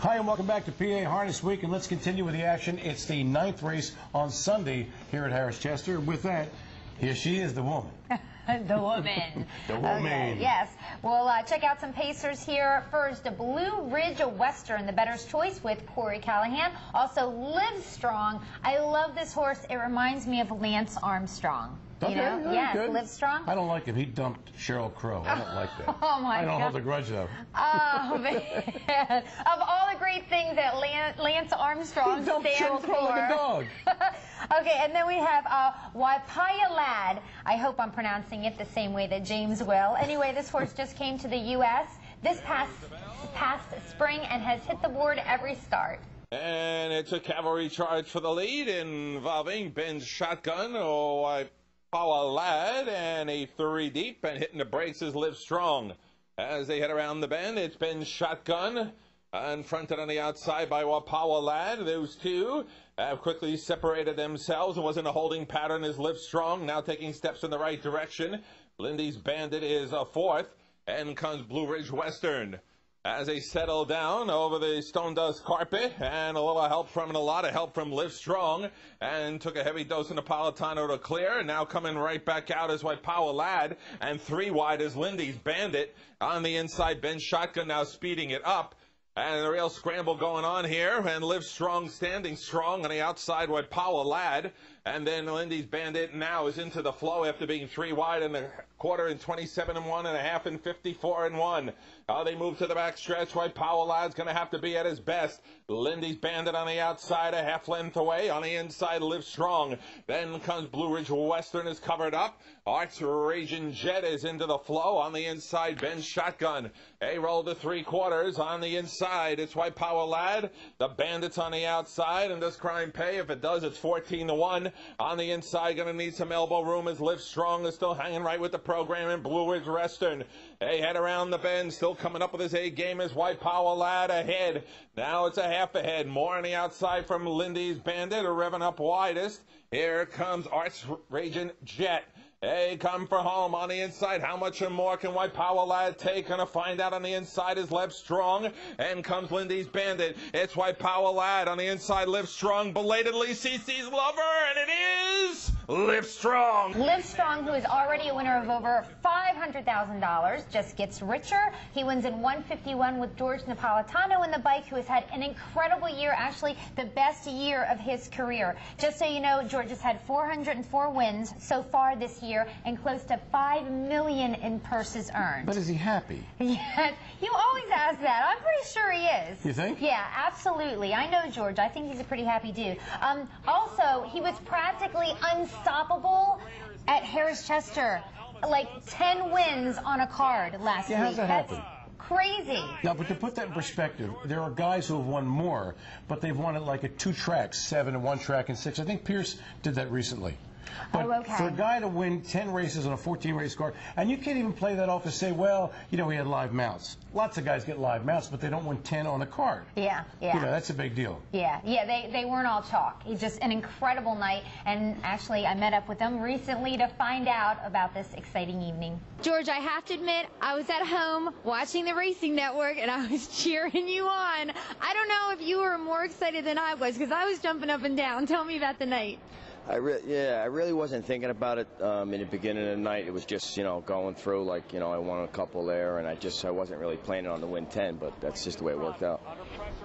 Hi, and welcome back to PA Harness Week, and let's continue with the action. It's the 9th race on Sunday here at Harris Chester. With that, here she is, the woman. The woman. The woman. Okay, yes. We'll check out some pacers here. First, Blue Ridge Western, the bettor's choice with Corey Callahan. Also, Live Strong. I love this horse. It reminds me of Lance Armstrong. Okay, yes, good. Live Strong. I don't like him. He dumped Cheryl Crow. I don't like that. Oh my God. I don't hold a grudge though. Oh man! Of all the great things that Lance Armstrong He dumped stands Cheryl Crow for. like a dog. Okay, and then we have Waipaya Lad. I hope I'm pronouncing it the same way that James will. Anyway, this horse just came to the U.S. this past spring and has hit the board every start. And it's a cavalry charge for the lead involving Ben's Shotgun, Power Lad, and a 3 deep, and hitting the brakes is Live Strong. As they head around the bend, it's Ben's Shotgun, and fronted on the outside by Power Lad. Those two have quickly separated themselves and was in a holding pattern as Live Strong, now taking steps in the right direction. Lindy's Bandit is a 4th, and comes Blue Ridge Western. As they settle down over the stone dust carpet, and a lot of help from Live Strong, and took a heavy dose of Napolitano to clear, and now coming right back out is Power Lad, and 3 wide is Lindy's Bandit. On the inside, Ben's Shotgun now speeding it up. And a real scramble going on here, and Live Strong standing strong on the outside with Power Lad. And then Lindy's Bandit now is into the flow after being 3 wide in the quarter in 27 and 1.5 and 54 and 1. They move to the back stretch. Power Lad's going to have to be at his best. Lindy's Bandit on the outside, a half length away. On the inside, Live Strong. Then comes Blue Ridge Western is covered up. Arts Raging Jet is into the flow. On the inside, Ben's Shotgun. A roll to 3/4 on the inside. It's Power Lad. The Bandit's on the outside, and does Crime pay? If it does, it's 14 to 1. On the inside, going to need some elbow room as Live Strong is still hanging right with the program, and Blue Ridge Western. They head around the bend, still coming up with his A game as Power Lad ahead. Now it's a half ahead. More on the outside from Lindy's Bandit, revving up widest. Here comes Arts Raging Jet. They come for home on the inside. How much more can Power Lad take? Gonna find out on the inside is Live Strong. And comes Lindy's Bandit. It's Power Lad on the inside. Live Strong. Belatedly CC's lover. And it is Live Strong. Live Strong, who is already a winner of over $500,000, just gets richer. He wins in 151 with George Napolitano in the bike, who has had an incredible year, actually the best year of his career. Just so you know, George has had 404 wins so far this year, and close to $5 million in purses earned. But is he happy? Yes, you always ask that. I'm pretty sure he is. You think? Yeah, absolutely. I know George. I think he's a pretty happy dude. Also, he was practically unstoppable at Harris Chester. Like 10 wins on a card last week. How's that happen? Crazy. Now, but to put that in perspective, there are guys who have won more, but they've won it like at 2 tracks, 7 and 1 track and 6. I think Pierce did that recently. But for a guy to win 10 races on a 14-race card, and you can't even play that off to say, well, you know, he had live mounts. Lots of guys get live mounts, but they don't win 10 on a card. Yeah, yeah. You know, that's a big deal. Yeah, they weren't all chalk. It's just an incredible night, and actually I met up with them recently to find out about this exciting evening. George, I have to admit, I was at home watching the Racing Network, and I was cheering you on. I don't know if you were more excited than I was, because I was jumping up and down. Tell me about the night. I really wasn't thinking about it in the beginning of the night. It was just, you know, going through, like, you know, I won a couple there, and I wasn't really planning on to win 10, but that's just the way it worked out.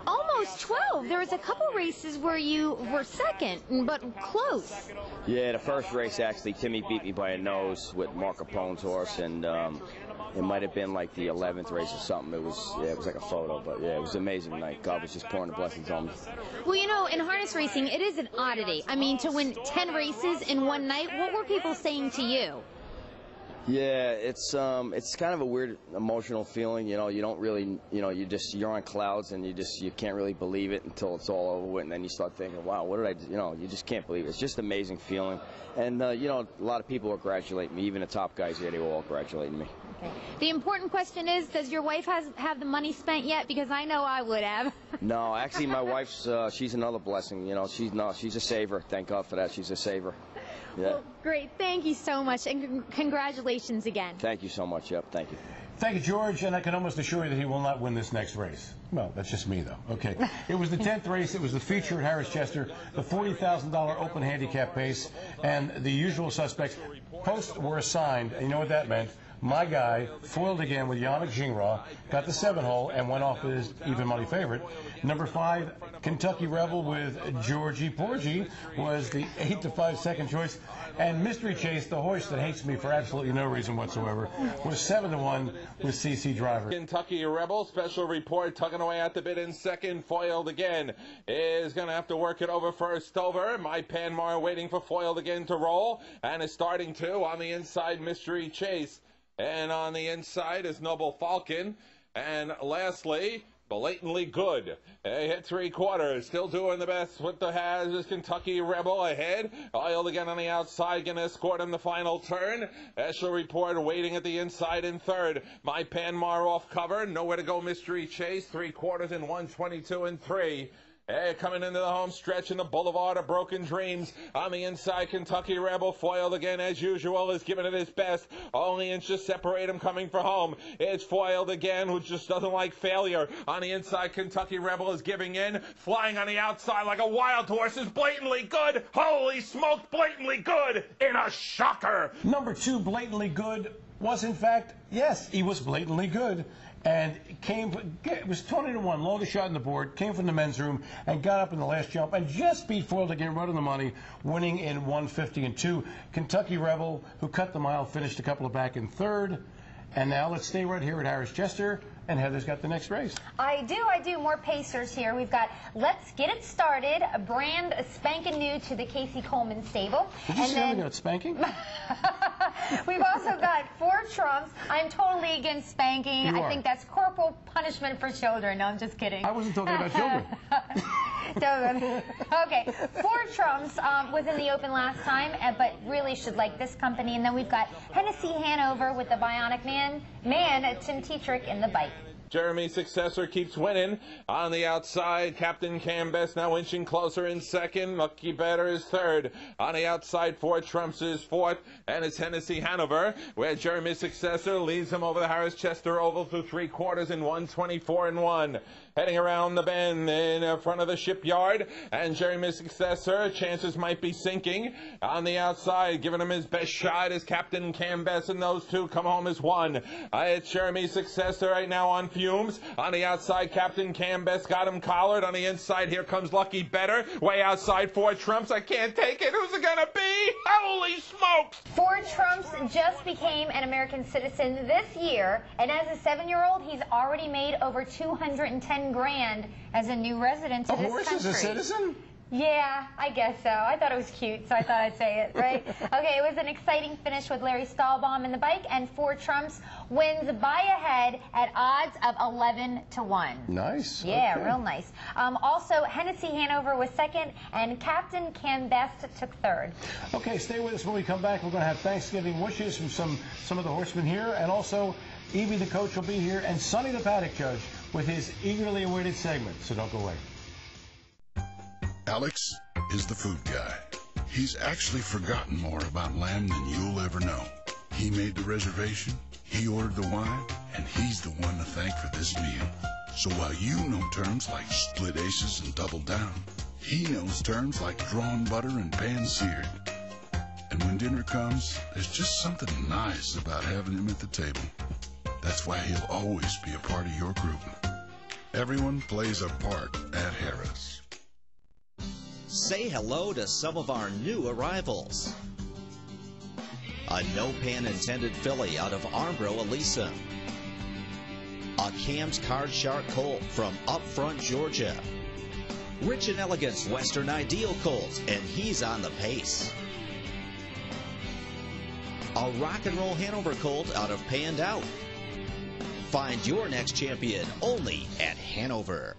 Almost 12. There was a couple races where you were second, but close. Yeah, the first race, actually, Timmy beat me by a nose with Mark Capone's horse, and it might have been like the 11th race or something. It was like a photo, but yeah, it was an amazing night. God was just pouring the blessings on me. Well, you know, in harness racing, it is an oddity. I mean, to win 10 races in one night, what were people saying to you? Yeah, it's kind of a weird emotional feeling. You know, you don't really, you know, you're on clouds, and you can't really believe it until it's all over with, and then you start thinking, wow, what did I do? You know, you just can't believe it. It's just an amazing feeling. And you know, a lot of people congratulate me. Even the top guys here, they were all congratulating me. Okay. The important question is, does your wife have the money spent yet? Because I know I would have. No, actually, my wife's she's another blessing. You know, she's a saver. Thank God for that. She's a saver. Yeah. Well, great. Thank you so much, and congratulations again. Thank you so much. Yep. Thank you. Thank you, George, and I can almost assure you that he will not win this next race. Well, that's just me, though. Okay. It was the 10th race. It was the feature at Harris Chester, the $40,000 open handicap pace, and the usual suspects. Posts were assigned, and you know what that meant? My guy foiled again with Yannick Gingras, got the 7-hole, and went off with his even money favorite. Number 5, Kentucky Rebel with Georgie Porgy was the 8-5 second choice. And Mystery Chase, the horse that hates me for absolutely no reason whatsoever, was 7-1 with CC Driver. Kentucky Rebel, special report, tugging away at the bit in second, foiled again. Is going to have to work it over first over. My Panmar waiting for foiled again to roll, and is starting to on the inside, Mystery Chase. And on the inside is Noble Falcon. And lastly, Blatantly Good. He hit 3/4. Still doing the best with the has is Kentucky Rebel ahead. Oiled again on the outside. Going to escort him the final turn. Special report waiting at the inside in third. My Panmar off cover. Nowhere to go, Mystery Chase. 3/4 in 1:22 and 3. Coming into the home stretch in the Boulevard of Broken Dreams. On the inside, Kentucky Rebel, foiled again as usual, is giving it his best. Only inches separate him coming for home. It's foiled again, who just doesn't like failure. On the inside, Kentucky Rebel is giving in. Flying on the outside like a wild horse is Blatantly Good. Holy smoke, Blatantly Good in a shocker. Number 2, Blatantly Good, was in fact, yes, he was blatantly good. And it was 20-1, longest shot on the board, came from the men's room and got up in the last jump and just beat foiled again, right on the money, winning in 1:50 and 2. Kentucky Rebel, who cut the mile, finished a couple of back in third. And now let's stay right here at Harris Chester. And Heather's got the next race. I do. More Pacers here. We've got Let's Get It Started, a brand spanking new to the Casey Coleman stable. Did you say something about spanking? We've also got 4 Trumps. I'm totally against spanking. I think that's corporal punishment for children. No, I'm just kidding. I wasn't talking about children. Okay, 4 Trumps was in the Open last time, but really should like this company. And then we've got Hennessy Hanover with the Bionic Man, Tim Tetrick in the bike. Jeremy's successor keeps winning. On the outside, Captain Cambest now inching closer in second. Lucky Better is third. On the outside, 4 Trumps is fourth. And it's Hennessy Hanover, where Jeremy's successor leads him over the Harris Chester Oval through 3/4 in 1:24 and 1. Heading around the bend in front of the shipyard. And Jeremy's successor, chances might be sinking. On the outside, giving him his best shot is Captain Cambest, and those 2 come home as 1. It's Jeremy's successor right now on fumes. On the outside, Captain Cambest got him collared. On the inside, here comes Lucky Better. Way outside, 4 Trumps. I can't take it. Who's it gonna be? Holy smokes! 4 Trumps just became an American citizen this year, and as a 7-year-old, he's already made over $210 grand as a new resident to this country. A horse is a citizen? Yeah, I guess so. I thought it was cute, so I thought I'd say it, right? Okay, it was an exciting finish with Larry Stahlbaum in the bike, and 4 Trumps wins by ahead at odds of 11-1. Nice. Yeah, okay. Real nice. Also, Hennessy Hanover was second, and Captain Cambest took third. Okay, stay with us when we come back. We're going to have Thanksgiving wishes from some of the horsemen here, and also Evie the coach will be here, and Sonny the paddock judge with his eagerly awaited segment, so don't go away. Alex is the food guy. He's actually forgotten more about lamb than you'll ever know. He made the reservation, he ordered the wine, and he's the one to thank for this meal. So while you know terms like split aces and double down, he knows terms like drawn butter and pan-seared. And when dinner comes, there's just something nice about having him at the table. That's why he'll always be a part of your group. Everyone plays a part at Harris. Say hello to some of our new arrivals. A no pan intended filly out of Armbro, Elisa. A Cam's Card Shark colt from Upfront, Georgia. Rich and Elegant's Western Ideal colt, and he's on the pace. A Rock and Roll Hanover colt out of Panned Out. Find your next champion only at Hanover.